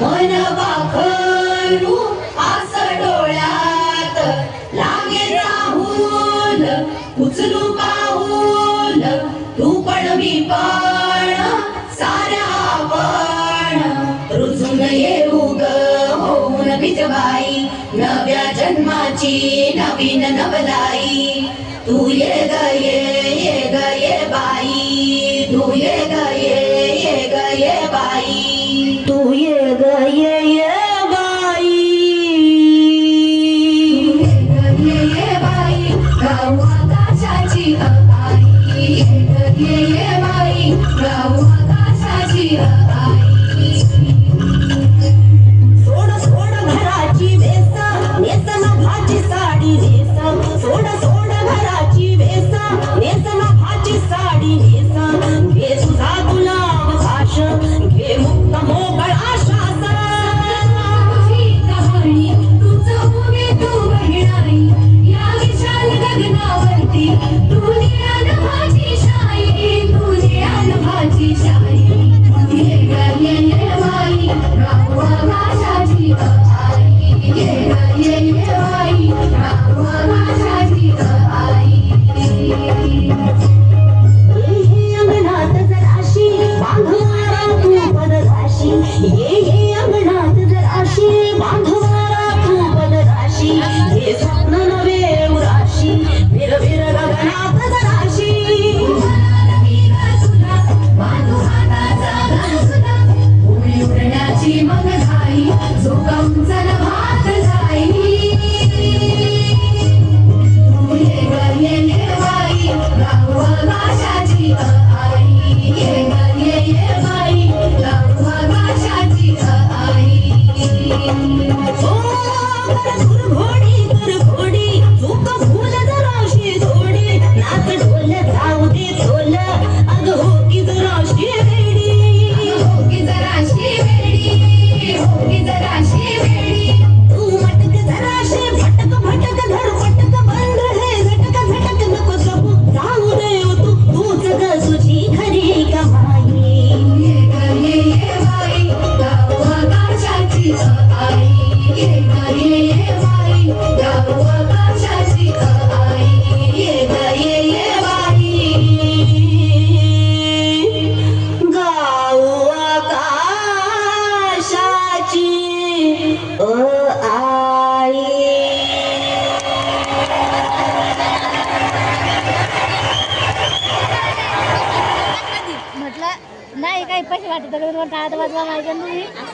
मन वाखरू आस डोळ्यात लागे राहुल उचलू पाऊल तू पण मी पण साऱ्या आपण रुजून येऊ ग होऊन बिजबाई नव्या जन्माची नवीन नवलाई तू ये ग ये ग ये बाई तू ये ग ये बाई तू ये ग ये बाई ये बाई गाऊ आकाशाची आई ये बाई गाऊ आकाशाची आई सोड सोड घराची वेस नेसना भाची साडी नेस सोड सोड घराची वेस नेसना भाची साडी नेस घे तुझा गुलाब भाष घे मुक्त मोकळा श्वास कहाणी तुझं उभे तू बहिणाई या विशाल गगनावरती तू निळाल भाची शाई तू निळाल भाची शाई ये बाई गाऊ आकाशाची आई ये बाई गाऊ आकाशाची आई ये अंगणात जराशी बांधवारा तू पदराशी ये अंगणात जराशी बांधवारा तू पदराशी हे स्वप्न नवे उराशी विर विर गगनात जराशी उडण्याची मग घाई जो कमचल भात जाई तू ये बाई गाऊ आकाशाची आई ये बाई गाऊ आकाशाची आई ओ कर घोडी चूक भूल जराशी थोडी नाच ढोल जाऊ दे ढोल अग हो की जराशी वेडी हो की जराशी वेडी तू मटक जराशी भटक भटक धर पटक बंद हे झटक झटक नको जपू जाऊ दे तू तूच ग तुझी खरी कमाई ये बाई गाऊ आकाशाची आई ये बाई गाऊ आकाशाची आई ये बाई गाऊ आकाशाची आई म्हटलं नाही काही पैसे वाटत टाळत वाजवा माहिती